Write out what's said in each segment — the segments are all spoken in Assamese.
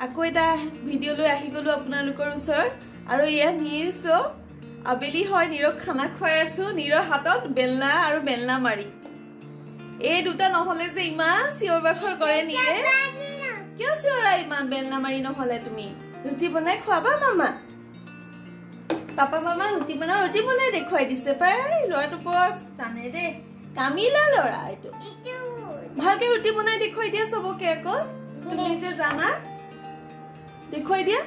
আকৌ এটা ভিডিও লৈ আহি গলো আপোনালোকৰ ওচৰত আৰু ইয়া নীৰ শো আবেলি হয় নীৰক খানা খুৱাই আছো নীৰৰ হাতত বেলনা আৰু বেলনা মাৰি এই দুটা নহলে যে ইমান চিঞৰ বাখৰ কৰে নীৰে কিয় চিঞৰা ইমান বেলনা মাৰি নহলে তুমি ৰুটি বনাই খুৱাবা মামা পাপা মামা ৰুটি বনাই দেখুৱাই দিছে পাই লৰাটো বৰ জানে দে কামিলা লৰা এইটো ভালকে ৰুটি বনাই দেখুৱাই দিয়া সবকে আকৌ তুমি যে জানা দেখুৱাই দিয়া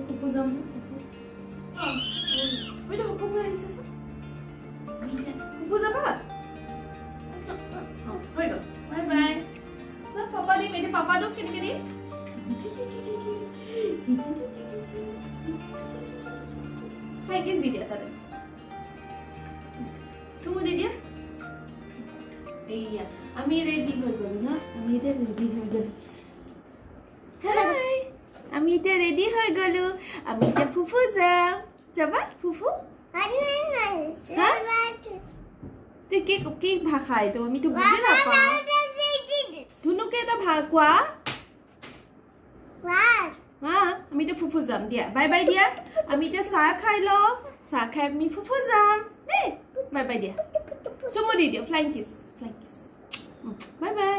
Kupu jamu, kupu. Wait, kupu pura hisa so. Kupu jaba. Wait go. Bye bye. Sab papa ni, mere papa do kini kini. Hai kiss di dia tadi. Semua di dia. Iya, ami ready hoi golu na. Ami ite ready hoi golu. Hi. আমি এটা রেডি হয়ে গেল আমি এটা ফুফু যাবা ফুফু তুই কি ভাষা এইটো আমি তো বুঝি নাপাওঁ ধুনুকে এটা কোৱা হ্যাঁ আমি এটা ফুফু যাম দিয়া বাই বাই দিয়া আমি এটা চাহ খাই লওঁ চাহ খাই আমি ফুফু যাম দেই বাই বাই দিয়া চুমু দি দিওঁ ফ্লাইং কিছ বাই বাই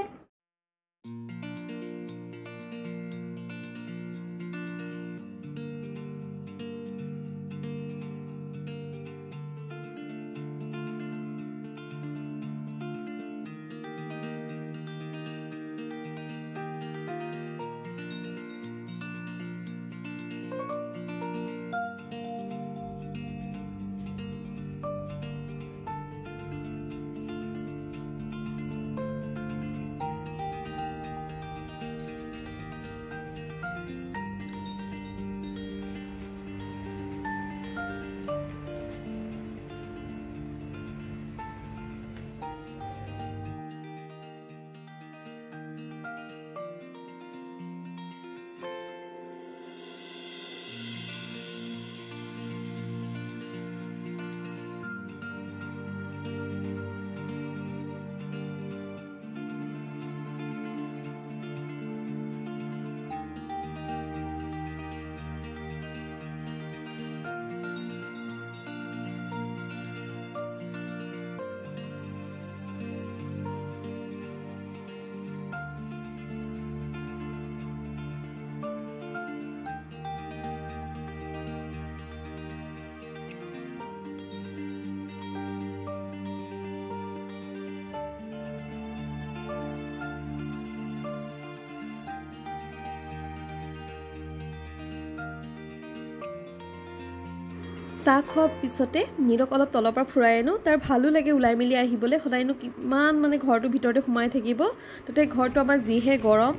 চাহ খোৱাৰ পিছতে নীৰক অলপ তলৰ পৰা ফুৰাই আনো তাৰ ভালো লাগে ওলাই মেলি আহিবলৈ সদায়নো কিমান মানে ঘৰটোৰ ভিতৰতে সোমাই থাকিব তাতে ঘৰটো আমাৰ যিহে গৰম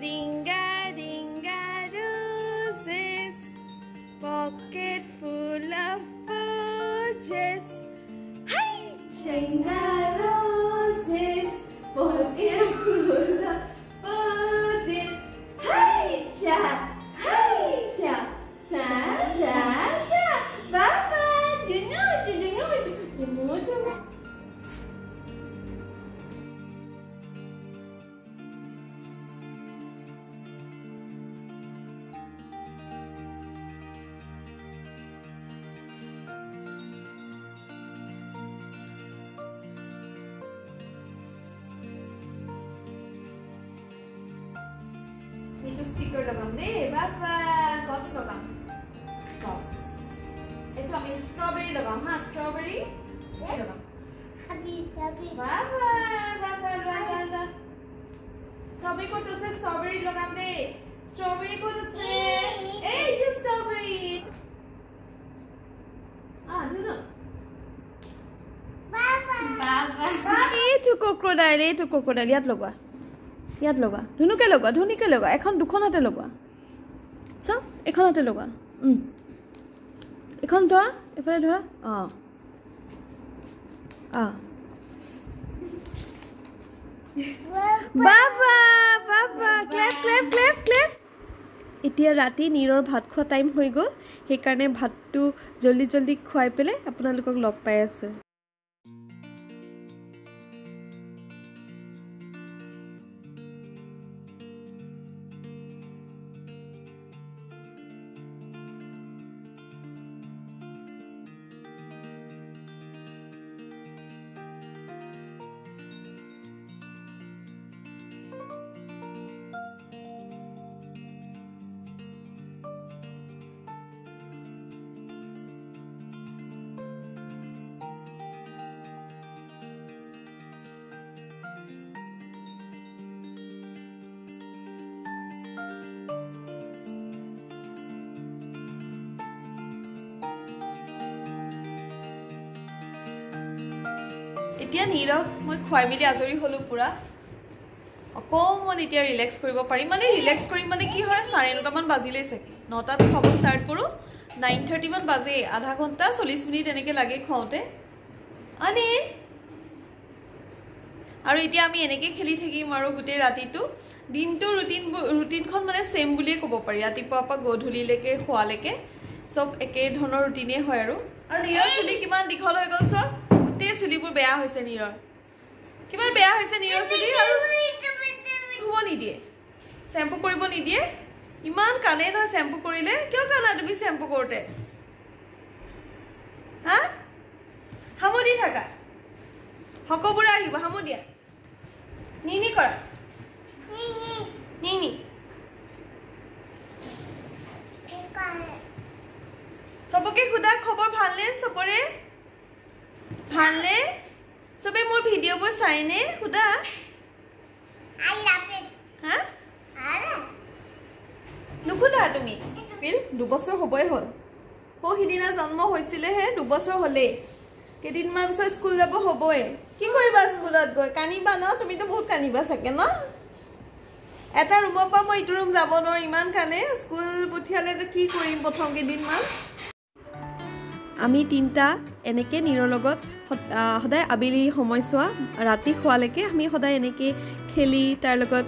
Ringa, ringa roses, pocket full of purchase. Hi! Ringa roses, pocket full of purchase. Hi! Sha, hi! Sha, ta ta ta. Baba, do you know? sticker lagam de baba gos lagam gos eto ami strawberry lagam ha strawberry lagam happy baba baba strawberry ko to se strawberry lagam de strawberry ko to se hey this strawberry do no baba to crocodile yat logwa dhunuke logwa ekhon dukhon hate logwa so ekhon hate logwa ekhon dhora efale dhora baba clap এতিয়া ৰাতি নীৰৰ ভাত খোৱা টাইম হৈ গ'ল সেইকাৰণে ভাতটো জলদি খুৱাই পেলে আপোনালোকক লগ পাই আছে এতিয়া নীৰক মই খুৱাই মিলি আজৰি হলো পুৰা অকমান এতিয়া ৰিলেক্স কৰিব পাৰিম মানে ৰিলেক্স কৰিম মানে কি হয় 9:30 মান বাজিলে চাগে 9টাত খাব ষ্টাৰ্ট কৰো 9:30 মান বাজে আধা ঘন্টা 40 মিনিট এনেকে লাগে খাওতে আনি আৰু এতিয়া আমি এনেকে খেলি থাকিম আৰু গুটে ৰাতিটো দিনটো ৰুটিনখন মানে সেম বুলিয়ে ক'ব পাৰি ৰাতিপুৱা পৰা গধূলিলৈকে খোৱালৈকে সব একে ধৰণৰ ৰুটিনে হয় আৰু নীৰৰ চুলি কিমান দীঘল হৈ গ'ল সব তে চুলিবোৰ বেয়া হৈছে নীৰৰ কিমান বেয়া হৈছে নীৰৰ চুলি আৰু ধুব নিদিয়ে শ্যাম্পু কৰিব নিদিয়ে ইমান কানে নহয় শ্যাম্পু কৰিলে কিয় কানা তুমি শ্যাম্পু কৰোতে হা হামদি থাকা হকবুৰা আহিব হামদিয়া নি কৰা নি সবকে খুদা খবৰ ভালনে সবৰে ভালনে সবে মোৰ ভিডিঅ'বোৰ চাইনে খুদা I love it হা ara নুকুদা তুমি পিল 2 বছৰ হ'বই হ'ল সিদিনা জন্ম হৈছিলে হে 2 বছৰ হ'লে কেদিনমান পিছত স্কুল যাব হ'বই কি কৰিবা স্কুলত গৈ কানিবা ন তুমি তো বহুত কানিবা থাকে ন এটা ৰুমৰ পৰা মই ইটো ৰুম যাব নোৱাৰো ইমান কানে স্কুল পঠিয়ালে যে কি কৰিম প্ৰথম কেদিনমান আমি তিনটা এনেকে নীৰৰ লগত সদায় আবেলি সময়ছোৱা ৰাতি খোৱালৈকে আমি সদায় এনেকে খেলি তাৰ লগত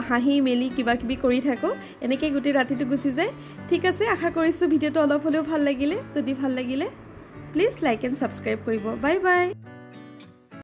হাঁহি মেলি কিবা কিবি কৰি থাকো এনেকে গুটি ৰাতিটো গুচি যায় ঠিক আছে আশা কৰিছো ভিডিঅ'টো অলপ হলেও ভাল লাগিলে যদি ভাল লাগিলে প্লিজ লাইক এণ্ড সাবস্ক্ৰাইব কৰিব বাই বাই